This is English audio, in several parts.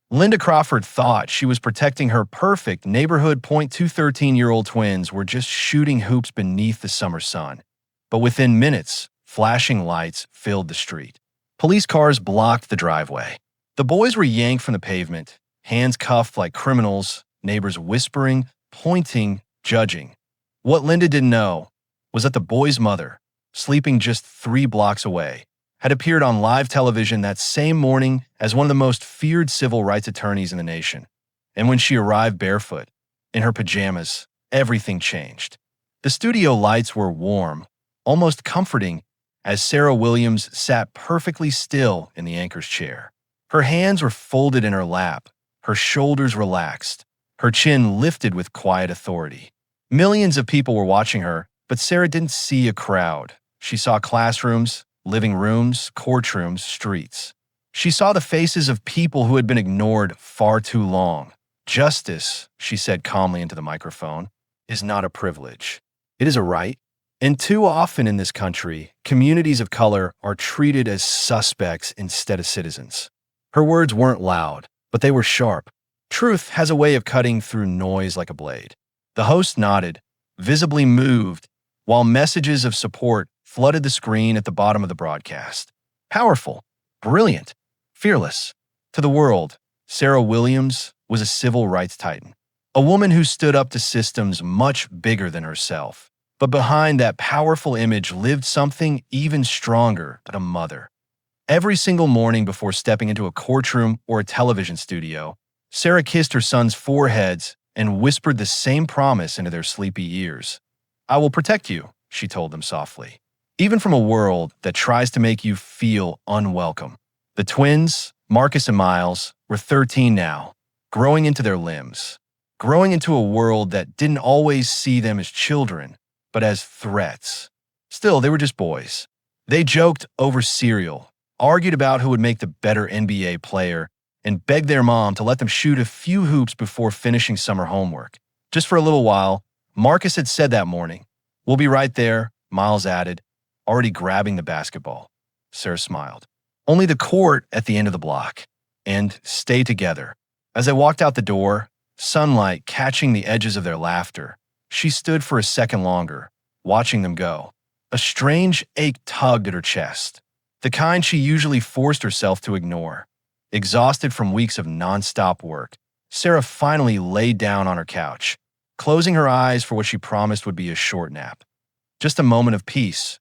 Linda Crawford thought she was protecting her perfect neighborhood. 213-year-old twins were just shooting hoops beneath the summer sun. But within minutes, flashing lights filled the street. Police cars blocked the driveway. The boys were yanked from the pavement, hands cuffed like criminals, neighbors whispering, pointing, judging. What Linda didn't know was that the boy's mother, sleeping just 3 blocks away, had appeared on live television that same morning as one of the most feared civil rights attorneys in the nation. And when she arrived barefoot, in her pajamas, everything changed. The studio lights were warm, almost comforting, as Sarah Williams sat perfectly still in the anchor's chair. Her hands were folded in her lap, her shoulders relaxed, her chin lifted with quiet authority. Millions of people were watching her, but Sarah didn't see a crowd. She saw classrooms, living rooms, courtrooms, streets. She saw the faces of people who had been ignored far too long. Justice, she said calmly into the microphone, is not a privilege. It is a right. And too often in this country, communities of color are treated as suspects instead of citizens. Her words weren't loud, but they were sharp. Truth has a way of cutting through noise like a blade. The host nodded, visibly moved, while messages of support flooded the screen at the bottom of the broadcast. Powerful, brilliant, fearless. To the world, Sarah Williams was a civil rights titan, a woman who stood up to systems much bigger than herself. But behind that powerful image lived something even stronger than a mother. Every single morning before stepping into a courtroom or a television studio, Sarah kissed her sons' foreheads and whispered the same promise into their sleepy ears. "I will protect you," she told them softly, "even from a world that tries to make you feel unwelcome." The twins, Marcus and Miles, were 13 now, growing into their limbs, growing into a world that didn't always see them as children, but as threats. Still, they were just boys. They joked over cereal, argued about who would make the better NBA player, and begged their mom to let them shoot a few hoops before finishing summer homework. Just for a little while, Marcus had said that morning, "We'll be right there," Miles added, already grabbing the basketball. Sarah smiled. Only the court at the end of the block. And stay together. As they walked out the door, sunlight catching the edges of their laughter, she stood for a second longer, watching them go. A strange ache tugged at her chest, the kind she usually forced herself to ignore. Exhausted from weeks of nonstop work, Sarah finally laid down on her couch, closing her eyes for what she promised would be a short nap. Just a moment of peace.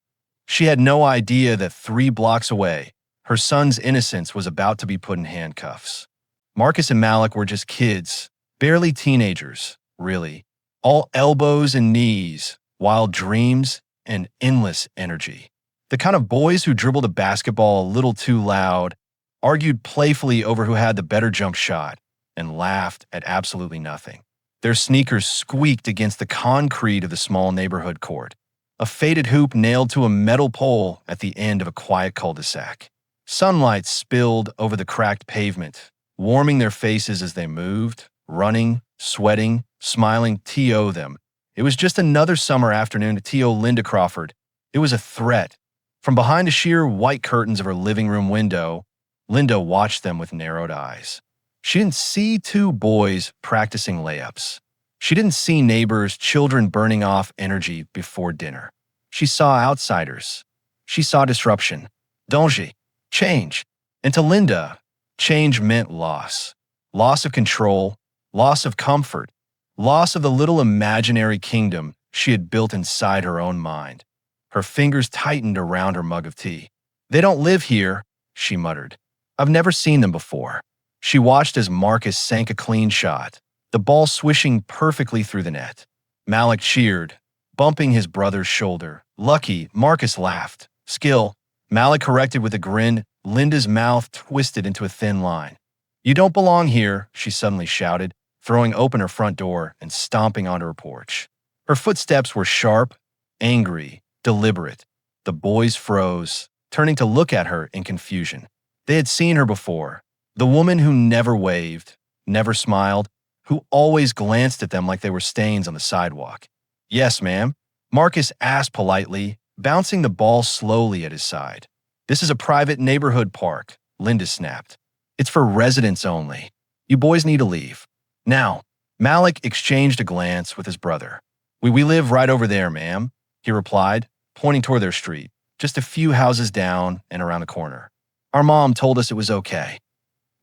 She had no idea that 3 blocks away, her son's innocence was about to be put in handcuffs. Marcus and Malik were just kids, barely teenagers, really. All elbows and knees, wild dreams, and endless energy. The kind of boys who dribbled a basketball a little too loud, argued playfully over who had the better jump shot, and laughed at absolutely nothing. Their sneakers squeaked against the concrete of the small neighborhood court, a faded hoop nailed to a metal pole at the end of a quiet cul-de-sac. Sunlight spilled over the cracked pavement, warming their faces as they moved, running, sweating, smiling. T.O. them. It was just another summer afternoon to T.O. Linda Crawford. It was a threat. From behind the sheer white curtains of her living room window, Linda watched them with narrowed eyes. She didn't see 2 boys practicing layups. She didn't see neighbors' children burning off energy before dinner. She saw outsiders. She saw disruption, danger, change. And to Linda, change meant loss. Loss of control, loss of comfort, loss of the little imaginary kingdom she had built inside her own mind. Her fingers tightened around her mug of tea. "They don't live here," she muttered. "I've never seen them before." She watched as Marcus sank a clean shot, the ball swishing perfectly through the net. Malik cheered, bumping his brother's shoulder. "Lucky," Marcus laughed. "Skill," Malik corrected with a grin. Linda's mouth twisted into a thin line. "You don't belong here," she suddenly shouted, throwing open her front door and stomping onto her porch. Her footsteps were sharp, angry, deliberate. The boys froze, turning to look at her in confusion. They had seen her before, the woman who never waved, never smiled, who always glanced at them like they were stains on the sidewalk. "Yes, ma'am," Marcus asked politely, bouncing the ball slowly at his side. "This is a private neighborhood park," Linda snapped. "It's for residents only." You boys need to leave. Now, Malik exchanged a glance with his brother. We live right over there, ma'am, he replied, pointing toward their street, just a few houses down and around the corner. Our mom told us it was okay.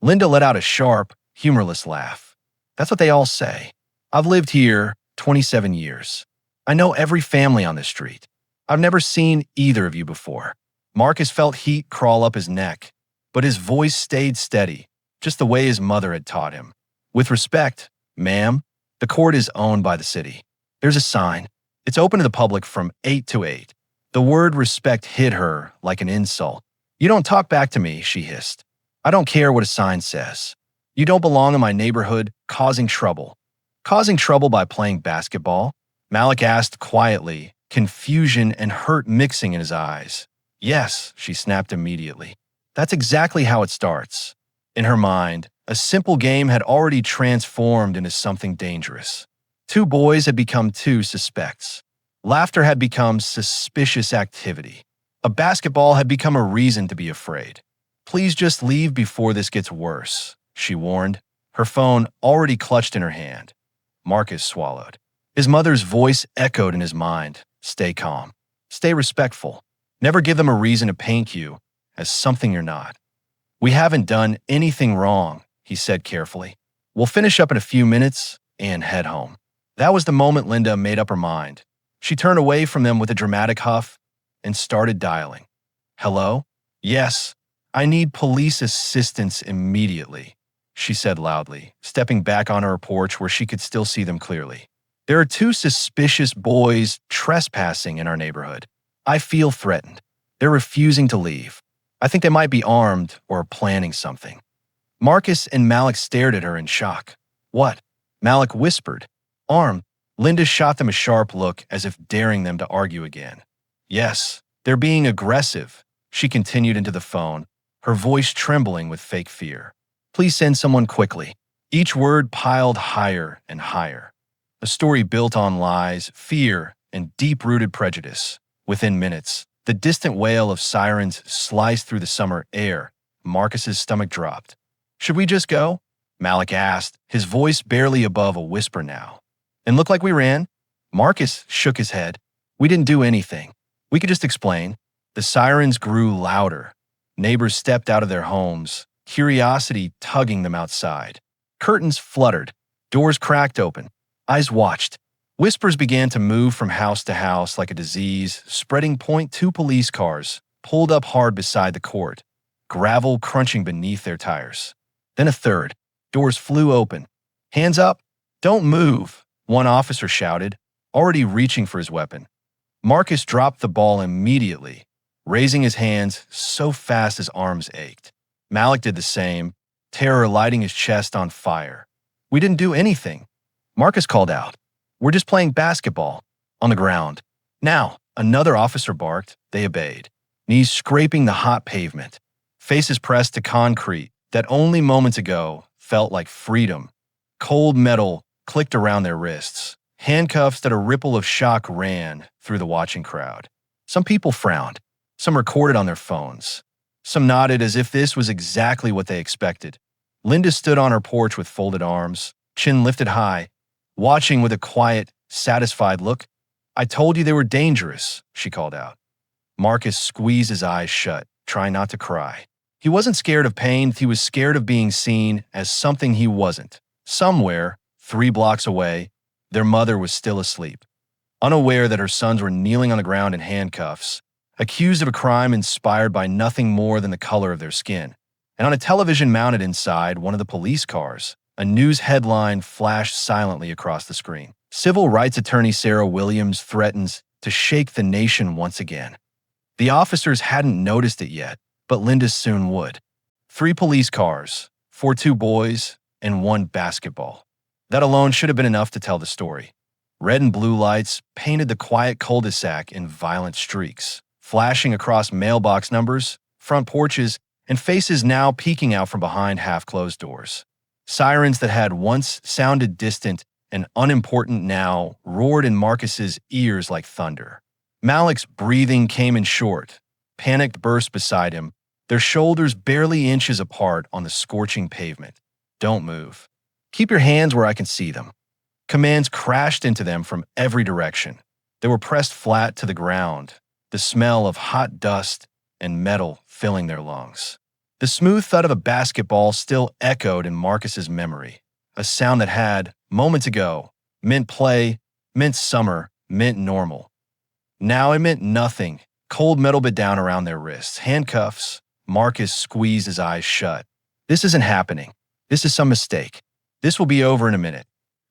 Linda let out a sharp, humorless laugh. That's what they all say. I've lived here 27 years. I know every family on this street. I've never seen either of you before. Marcus felt heat crawl up his neck, but his voice stayed steady, just the way his mother had taught him. With respect, ma'am, the court is owned by the city. There's a sign. It's open to the public from 8 to 8. The word respect hit her like an insult. You don't talk back to me, she hissed. I don't care what a sign says. You don't belong in my neighborhood causing trouble. Causing trouble by playing basketball? Malik asked quietly, confusion and hurt mixing in his eyes. Yes, she snapped immediately. That's exactly how it starts. In her mind, a simple game had already transformed into something dangerous. Two boys had become two suspects. Laughter had become suspicious activity. A basketball had become a reason to be afraid. Please just leave before this gets worse, she warned, her phone already clutched in her hand. Marcus swallowed. His mother's voice echoed in his mind. Stay calm. Stay respectful. Never give them a reason to paint you as something you're not. We haven't done anything wrong, he said carefully. We'll finish up in a few minutes and head home. That was the moment Linda made up her mind. She turned away from them with a dramatic huff and started dialing. Hello? Yes, I need police assistance immediately, she said loudly, stepping back on her porch where she could still see them clearly. There are two suspicious boys trespassing in our neighborhood. I feel threatened. They're refusing to leave. I think they might be armed or planning something. Marcus and Malik stared at her in shock. What? Malik whispered. Armed. Linda shot them a sharp look as if daring them to argue again. Yes, they're being aggressive, she continued into the phone, her voice trembling with fake fear. Please send someone quickly. Each word piled higher and higher. A story built on lies, fear, and deep-rooted prejudice. Within minutes, the distant wail of sirens sliced through the summer air. Marcus's stomach dropped. Should we just go? Malik asked, his voice barely above a whisper now. And look like we ran? Marcus shook his head. We didn't do anything. We could just explain. The sirens grew louder. Neighbors stepped out of their homes, curiosity tugging them outside. Curtains fluttered. Doors cracked open. Eyes watched. Whispers began to move from house to house like a disease, spreading. Two police cars pulled up hard beside the court, gravel crunching beneath their tires. Then a third. Doors flew open. Hands up! Don't move, one officer shouted, already reaching for his weapon. Marcus dropped the ball immediately, raising his hands so fast his arms ached. Malik did the same, terror lighting his chest on fire. We didn't do anything. Marcus called out. We're just playing basketball. On the ground. Now, another officer barked. They obeyed, knees scraping the hot pavement, faces pressed to concrete that only moments ago felt like freedom. Cold metal clicked around their wrists, handcuffs that a ripple of shock ran through the watching crowd. Some people frowned. Some recorded on their phones. Some nodded as if this was exactly what they expected. Linda stood on her porch with folded arms, chin lifted high, watching with a quiet, satisfied look. I told you they were dangerous, she called out. Marcus squeezed his eyes shut, trying not to cry. He wasn't scared of pain, he was scared of being seen as something he wasn't. Somewhere, 3 blocks away, their mother was still asleep, unaware that her sons were kneeling on the ground in handcuffs, accused of a crime inspired by nothing more than the color of their skin. And on a television mounted inside one of the police cars, a news headline flashed silently across the screen. Civil rights attorney Sarah Williams threatens to shake the nation once again. The officers hadn't noticed it yet, but Linda soon would. 3 police cars, 2 boys, and 1 basketball. That alone should have been enough to tell the story. Red and blue lights painted the quiet cul-de-sac in violent streaks, flashing across mailbox numbers, front porches, and faces now peeking out from behind half-closed doors. Sirens that had once sounded distant and unimportant now roared in Marcus's ears like thunder. Malik's breathing came in short. Panicked burst beside him, their shoulders barely inches apart on the scorching pavement. Don't move. Keep your hands where I can see them. Commands crashed into them from every direction. They were pressed flat to the ground, the smell of hot dust and metal filling their lungs. The smooth thud of a basketball still echoed in Marcus's memory, a sound that had, moments ago, meant play, meant summer, meant normal. Now it meant nothing. Cold metal bit down around their wrists. Handcuffs. Marcus squeezed his eyes shut. This isn't happening. This is some mistake. This will be over in a minute.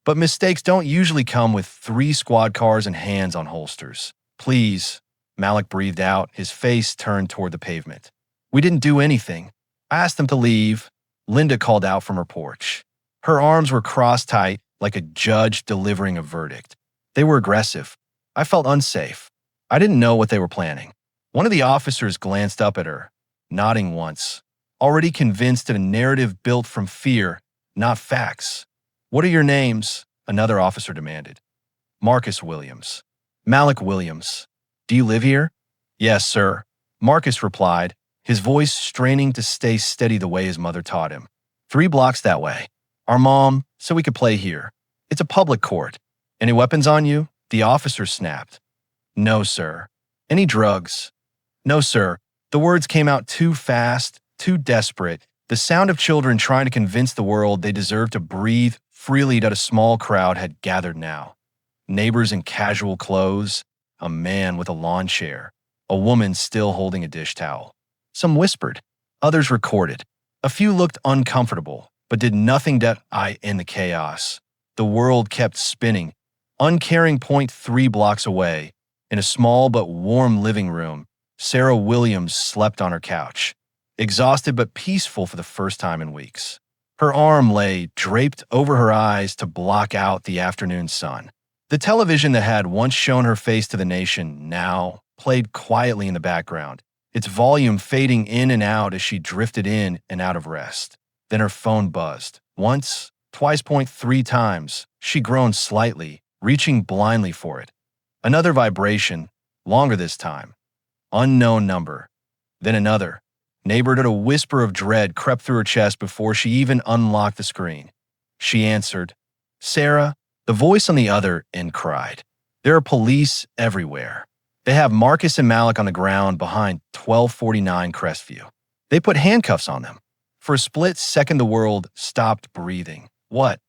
But mistakes don't usually come with 3 squad cars and hands on holsters. Please, Malik breathed out, his face turned toward the pavement. We didn't do anything. I asked them to leave. Linda called out from her porch. Her arms were crossed tight like a judge delivering a verdict. They were aggressive. I felt unsafe. I didn't know what they were planning. One of the officers glanced up at her, nodding once, already convinced that a narrative built from fear, not facts. What are your names? Another officer demanded. Marcus Williams. Malik Williams. Do you live here? Yes, sir. Marcus replied, his voice straining to stay steady the way his mother taught him. 3 blocks that way. Our mom said we could play here. It's a public court. Any weapons on you? The officer snapped. No, sir. Any drugs? No, sir. The words came out too fast, too desperate, the sound of children trying to convince the world they deserved to breathe freely that a small crowd had gathered now. Neighbors in casual clothes, a man with a lawn chair, a woman still holding a dish towel. Some whispered, others recorded. A few looked uncomfortable, but did nothing to end the chaos. The world kept spinning. Uncaring 3 blocks away, in a small but warm living room, Sarah Williams slept on her couch, exhausted but peaceful for the first time in weeks. Her arm lay draped over her eyes to block out the afternoon sun. The television that had once shown her face to the nation now played quietly in the background, its volume fading in and out as she drifted in and out of rest. Then her phone buzzed. Once, twice, 3 times. She groaned slightly, reaching blindly for it. Another vibration, longer this time. Unknown number. Then another. Neighbored at a whisper of dread crept through her chest before she even unlocked the screen. She answered, Sarah. The voice on the other end cried. There are police everywhere. They have Marcus and Malik on the ground behind 1249 Crestview. They put handcuffs on them. For a split second, the world stopped breathing. What?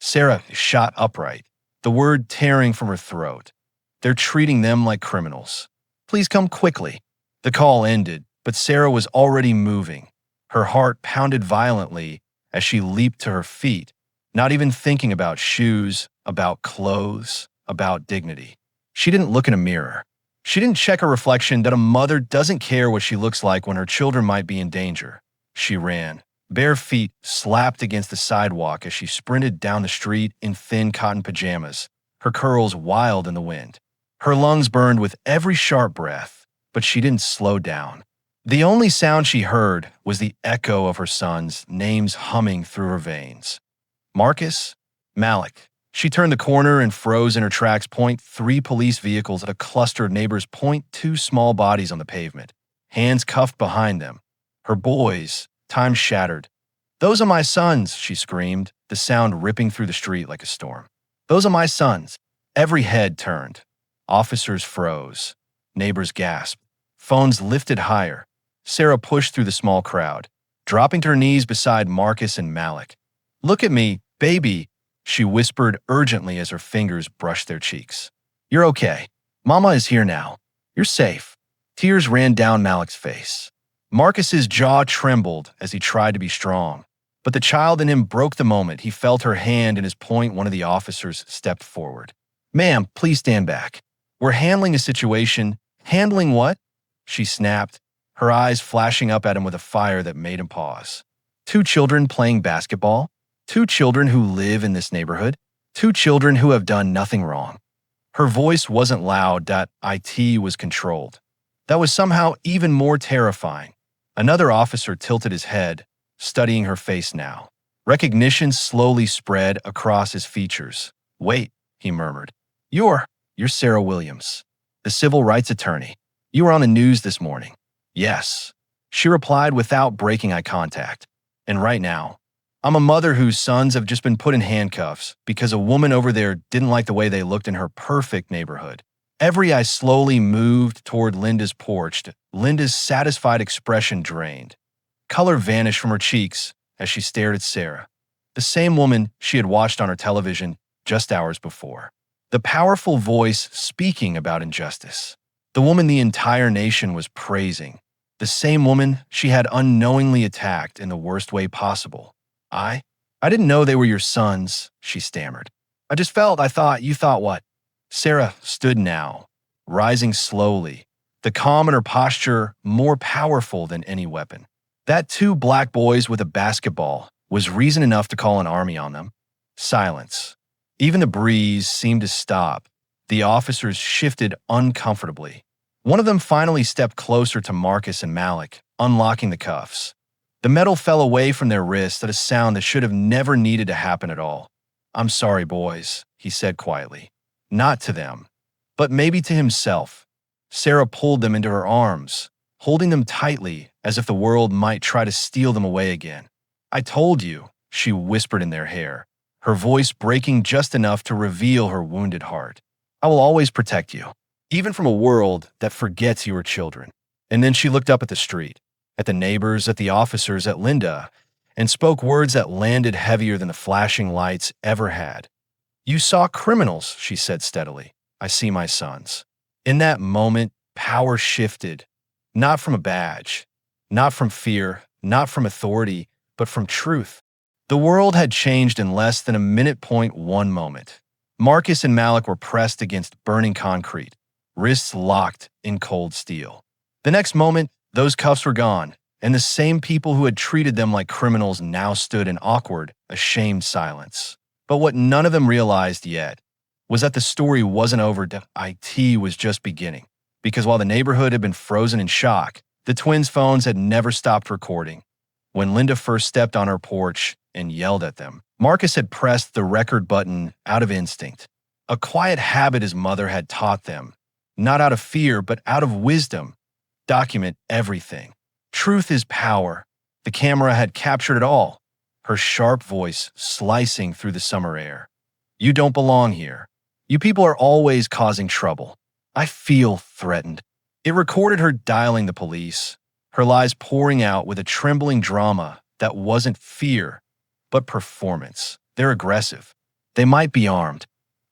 Sarah shot upright, the word tearing from her throat. They're treating them like criminals. Please come quickly. The call ended, but Sarah was already moving. Her heart pounded violently as she leaped to her feet, not even thinking about shoes, about clothes, about dignity. She didn't look in a mirror. She didn't check her reflection that a mother doesn't care what she looks like when her children might be in danger. She ran. Bare feet slapped against the sidewalk as she sprinted down the street in thin cotton pajamas, her curls wild in the wind. Her lungs burned with every sharp breath, but she didn't slow down. The only sound she heard was the echo of her sons' names humming through her veins. Marcus, Malik. She turned the corner and froze in her tracks. 3 police vehicles at a cluster of neighbors. 2 small bodies on the pavement, hands cuffed behind them. Her boys, time shattered. Those are my sons, she screamed, the sound ripping through the street like a storm. Those are my sons. Every head turned. Officers froze. Neighbors gasped. Phones lifted higher. Sarah pushed through the small crowd, dropping to her knees beside Marcus and Malik. Look at me, baby, she whispered urgently as her fingers brushed their cheeks. You're okay. Mama is here now. You're safe. Tears ran down Malik's face. Marcus's jaw trembled as he tried to be strong, but the child in him broke the moment he felt her hand in his point. One of the officers stepped forward. Ma'am, please stand back. We're handling a situation. Handling what? She snapped, her eyes flashing up at him with a fire that made him pause. 2 children playing basketball? 2 children who live in this neighborhood? 2 children who have done nothing wrong. Her voice wasn't loud, that it was controlled. That was somehow even more terrifying. Another officer tilted his head, studying her face now. Recognition slowly spread across his features. Wait, he murmured. You're Sarah Williams, the civil rights attorney. You were on the news this morning. Yes, she replied without breaking eye contact. And right now, I'm a mother whose sons have just been put in handcuffs because a woman over there didn't like the way they looked in her perfect neighborhood. Every eye slowly moved toward Linda's porch. Linda's satisfied expression drained. Color vanished from her cheeks as she stared at Sarah, the same woman she had watched on her television just hours before. The powerful voice speaking about injustice. The woman the entire nation was praising. The same woman she had unknowingly attacked in the worst way possible. I didn't know they were your sons, she stammered. I thought, you thought what? Sarah stood now, rising slowly, the calm in her posture more powerful than any weapon. That two black boys with a basketball was reason enough to call an army on them. Silence. Even the breeze seemed to stop. The officers shifted uncomfortably. One of them finally stepped closer to Marcus and Malik, unlocking the cuffs. The metal fell away from their wrists at a sound that should have never needed to happen at all. I'm sorry, boys, he said quietly. Not to them, but maybe to himself. Sarah pulled them into her arms, holding them tightly as if the world might try to steal them away again. I told you, she whispered in their hair, her voice breaking just enough to reveal her wounded heart. I will always protect you, even from a world that forgets you are children. And then she looked up at the street, at the neighbors, at the officers, at Linda, and spoke words that landed heavier than the flashing lights ever had. You saw criminals, she said steadily. I see my sons. In that moment, power shifted, not from a badge, not from fear, not from authority, but from truth. The world had changed in less than a minute. One moment. Marcus and Malik were pressed against burning concrete, wrists locked in cold steel. The next moment, those cuffs were gone, and the same people who had treated them like criminals now stood in awkward, ashamed silence. But what none of them realized yet was that the story wasn't over. It was just beginning. Because while the neighborhood had been frozen in shock, the twins' phones had never stopped recording. When Linda first stepped on her porch and yelled at them, Marcus had pressed the record button out of instinct, a quiet habit his mother had taught them, not out of fear, but out of wisdom. Document everything. Truth is power. The camera had captured it all, her sharp voice slicing through the summer air. You don't belong here. You people are always causing trouble. I feel threatened. It recorded her dialing the police, her lies pouring out with a trembling drama that wasn't fear, but performance. They're aggressive. They might be armed.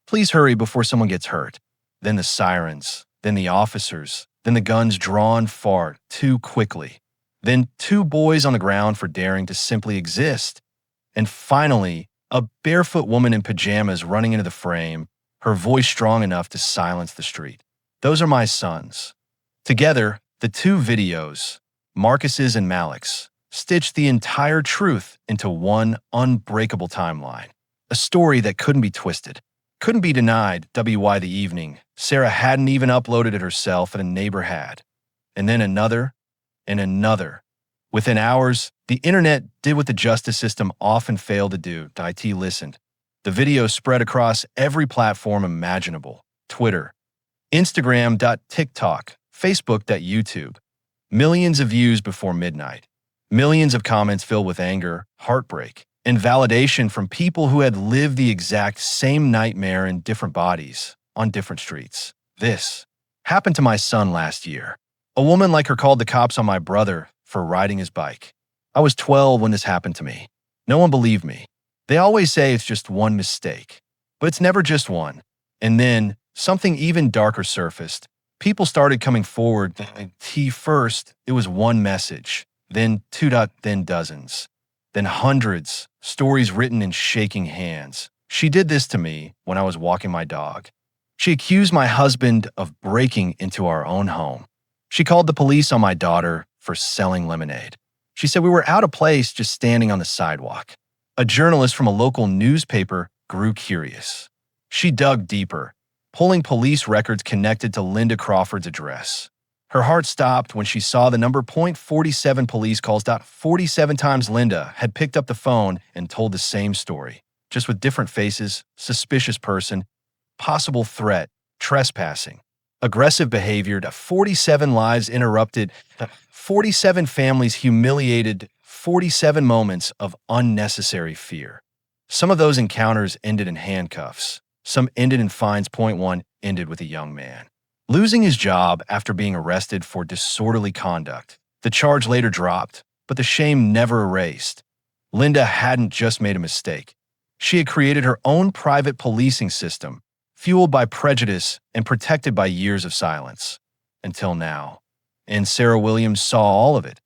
Please hurry before someone gets hurt. Then the sirens, then the officers, then the guns drawn far too quickly. Then two boys on the ground for daring to simply exist. And finally, a barefoot woman in pajamas running into the frame, her voice strong enough to silence the street. Those are my sons. Together, the two videos, Marcus's and Malik's, stitched the entire truth into one unbreakable timeline. A story that couldn't be twisted, couldn't be denied. WY the evening, Sarah hadn't even uploaded it herself and a neighbor had. And then another, and another. Within hours, the internet did what the justice system often failed to do. IT listened. The video spread across every platform imaginable. Twitter, Instagram, TikTok, Facebook, YouTube. Millions of views before midnight. Millions of comments filled with anger, heartbreak, and validation from people who had lived the exact same nightmare in different bodies, on different streets. This happened to my son last year. A woman like her called the cops on my brother for riding his bike. I was 12 when this happened to me. No one believed me. They always say it's just one mistake, but it's never just one. And then something even darker surfaced. People started coming forward. First, it was one message, then two, then dozens, then hundreds, stories written in shaking hands. She did this to me when I was walking my dog. She accused my husband of breaking into our own home. She called the police on my daughter for selling lemonade. She said we were out of place just standing on the sidewalk. A journalist from a local newspaper grew curious. She dug deeper, pulling police records connected to Linda Crawford's address. Her heart stopped when she saw the number .47 police calls. 47 times Linda had picked up the phone and told the same story, just with different faces, suspicious person, possible threat, trespassing, aggressive behavior. 47 lives interrupted, 47 families humiliated, 47 moments of unnecessary fear. Some of those encounters ended in handcuffs. Some ended in fines. Point one ended with a young man losing his job after being arrested for disorderly conduct. The charge later dropped, but the shame never erased. Linda hadn't just made a mistake. She had created her own private policing system, fueled by prejudice and protected by years of silence. Until now. And Sarah Williams saw all of it.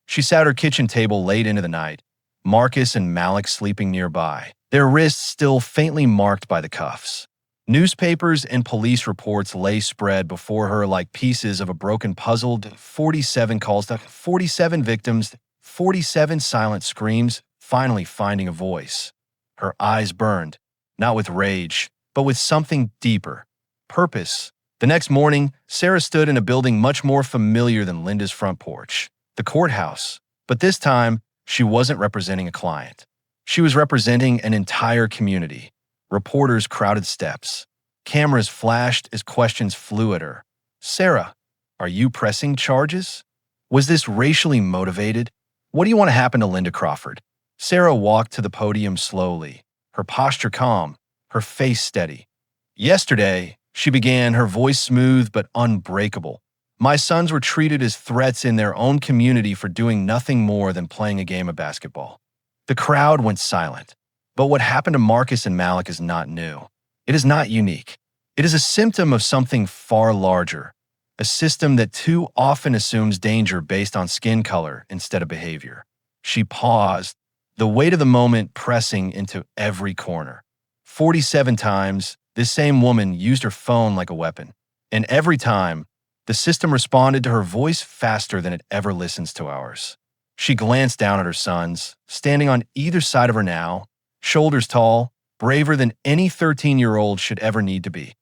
She sat at her kitchen table late into the night, Marcus and Malik sleeping nearby, their wrists still faintly marked by the cuffs. Newspapers and police reports lay spread before her like pieces of a broken puzzle. 47 calls to 47 victims, 47 silent screams, finally finding a voice. Her eyes burned, not with rage, but with something deeper. Purpose. The next morning, Sarah stood in a building much more familiar than Linda's front porch, the courthouse. But this time, she wasn't representing a client. She was representing an entire community. Reporters crowded steps. Cameras flashed as questions flew at her. Sarah, are you pressing charges? Was this racially motivated? What do you want to happen to Linda Crawford? Sarah walked to the podium slowly, her posture calm, her face steady. Yesterday, she began, her voice smooth but unbreakable. My sons were treated as threats in their own community for doing nothing more than playing a game of basketball. The crowd went silent. But what happened to Marcus and Malik is not new. It is not unique. It is a symptom of something far larger, a system that too often assumes danger based on skin color instead of behavior. She paused, the weight of the moment pressing into every corner. 47 times, this same woman used her phone like a weapon. And every time, the system responded to her voice faster than it ever listens to ours. She glanced down at her sons, standing on either side of her now, shoulders tall, braver than any 13-year-old should ever need to be.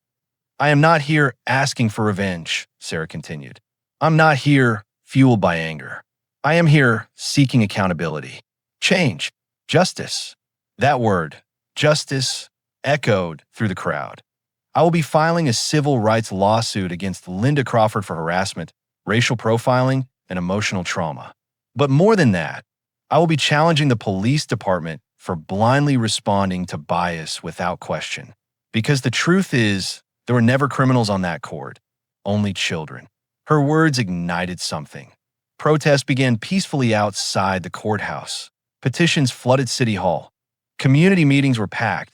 I am not here asking for revenge, Sarah continued. I'm not here fueled by anger. I am here seeking accountability, change, justice. That word, justice, echoed through the crowd. I will be filing a civil rights lawsuit against Linda Crawford for harassment, racial profiling, and emotional trauma. But more than that, I will be challenging the police department for blindly responding to bias without question. Because the truth is, there were never criminals on that court, only children. Her words ignited something. Protests began peacefully outside the courthouse. Petitions flooded City Hall. Community meetings were packed.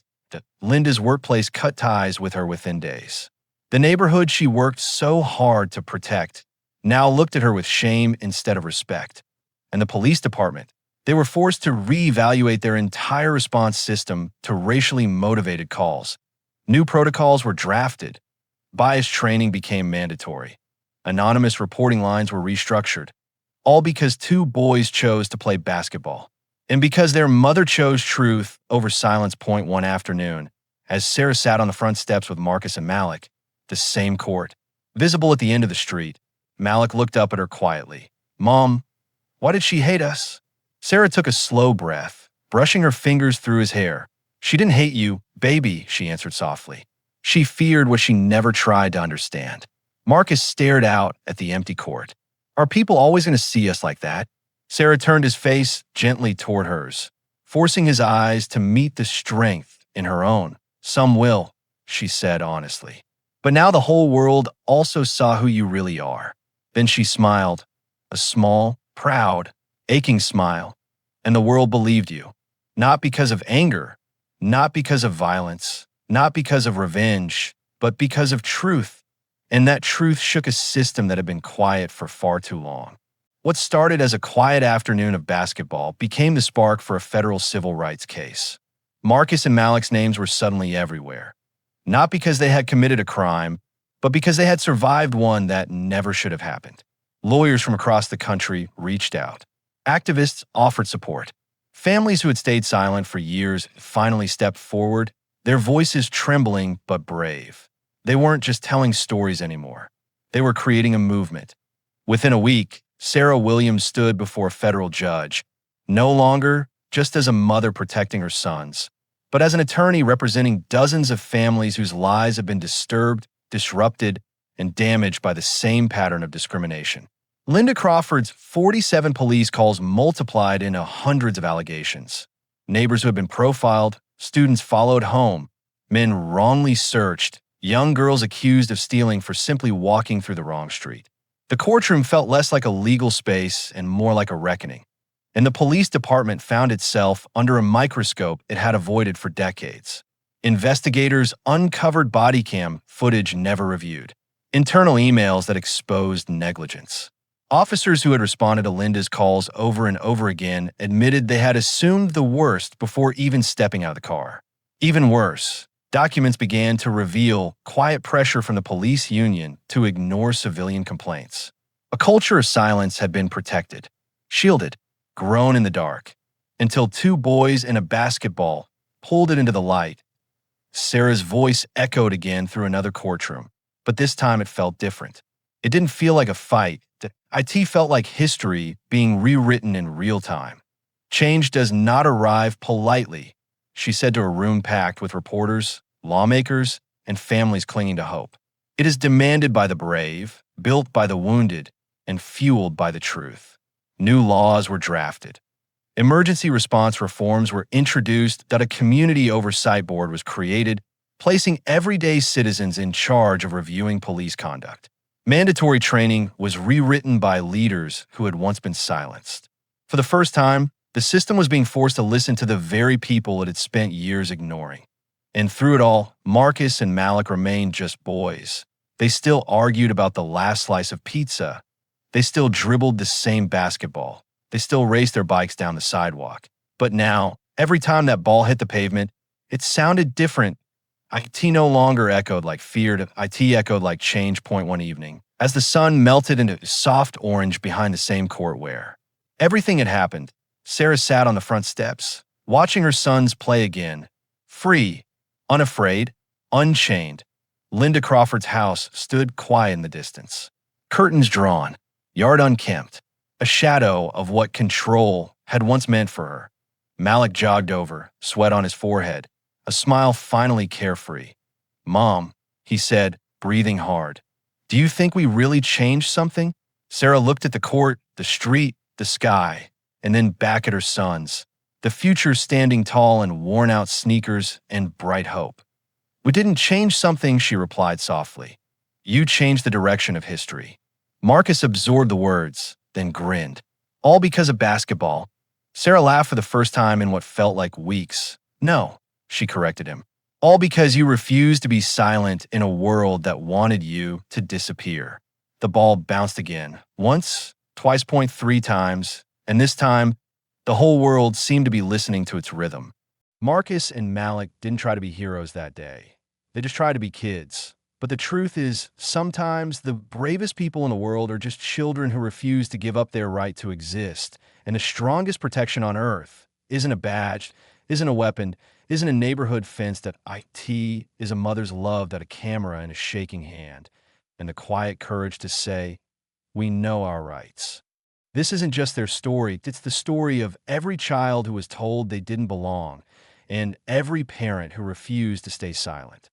Linda's workplace cut ties with her within days. The neighborhood she worked so hard to protect now looked at her with shame instead of respect. And the police department, they were forced to reevaluate their entire response system to racially motivated calls. New protocols were drafted. Bias training became mandatory. Anonymous reporting lines were restructured. All because two boys chose to play basketball. And because their mother chose truth over silence. Point one afternoon, as Sarah sat on the front steps with Marcus and Malik, the same court, visible at the end of the street, Malik looked up at her quietly. Mom, why did she hate us? Sarah took a slow breath, brushing her fingers through his hair. She didn't hate you, baby, she answered softly. She feared what she never tried to understand. Marcus stared out at the empty court. Are people always going to see us like that? Sarah turned his face gently toward hers, forcing his eyes to meet the strength in her own. Some will, she said honestly. But now the whole world also saw who you really are. Then she smiled, a small, proud, aching smile, and the world believed you. Not because of anger, not because of violence, not because of revenge, but because of truth. And that truth shook a system that had been quiet for far too long. What started as a quiet afternoon of basketball became the spark for a federal civil rights case. Marcus and Malik's names were suddenly everywhere. Not because they had committed a crime, but because they had survived one that never should have happened. Lawyers from across the country reached out. Activists offered support. Families who had stayed silent for years finally stepped forward, their voices trembling but brave. They weren't just telling stories anymore. They were creating a movement. Within a week, Sarah Williams stood before a federal judge, no longer just as a mother protecting her sons, but as an attorney representing dozens of families whose lives have been disturbed, disrupted, and damaged by the same pattern of discrimination. Linda Crawford's 47 police calls multiplied into hundreds of allegations. Neighbors who had been profiled, students followed home, men wrongly searched, young girls accused of stealing for simply walking through the wrong street. The courtroom felt less like a legal space and more like a reckoning. And the police department found itself under a microscope it had avoided for decades. Investigators uncovered body cam footage never reviewed, internal emails that exposed negligence. Officers who had responded to Linda's calls over and over again admitted they had assumed the worst before even stepping out of the car. Even worse, documents began to reveal quiet pressure from the police union to ignore civilian complaints. A culture of silence had been protected, shielded, grown in the dark, until two boys and a basketball pulled it into the light. Sarah's voice echoed again through another courtroom, but this time it felt different. It didn't feel like a fight. It felt like history being rewritten in real time. Change does not arrive politely, she said to a room packed with reporters, lawmakers, and families clinging to hope. It is demanded by the brave, built by the wounded, and fueled by the truth. New laws were drafted. Emergency response reforms were introduced, that a community oversight board was created, placing everyday citizens in charge of reviewing police conduct. Mandatory training was rewritten by leaders who had once been silenced. For the first time, the system was being forced to listen to the very people it had spent years ignoring. And through it all, Marcus and Malik remained just boys. They still argued about the last slice of pizza. They still dribbled the same basketball. They still raced their bikes down the sidewalk. But now, every time that ball hit the pavement, it sounded different. IT no longer echoed like fear, IT echoed like change point one evening, as the sun melted into soft orange behind the same courtware. Everything had happened. Sarah sat on the front steps, watching her sons play again, free, unafraid, unchained. Linda Crawford's house stood quiet in the distance. Curtains drawn, yard unkempt, a shadow of what control had once meant for her. Malik jogged over, sweat on his forehead, a smile finally carefree. "Mom," he said, breathing hard, "do you think we really changed something?" Sarah looked at the court, the street, the sky, and then back at her sons, the future standing tall in worn-out sneakers and bright hope. "We didn't change something," she replied softly. "You changed the direction of history." Marcus absorbed the words, then grinned. "All because of basketball." Sarah laughed for the first time in what felt like weeks. "No," she corrected him. "All because you refused to be silent in a world that wanted you to disappear." The ball bounced again, once, twice, three times, and this time, the whole world seemed to be listening to its rhythm. Marcus and Malik didn't try to be heroes that day. They just tried to be kids. But the truth is, sometimes the bravest people in the world are just children who refuse to give up their right to exist. And the strongest protection on earth isn't a badge, isn't a weapon, isn't a neighborhood fence. That IT is a mother's love, that a camera and a shaking hand, and the quiet courage to say, "We know our rights." This isn't just their story, it's the story of every child who was told they didn't belong, and every parent who refused to stay silent.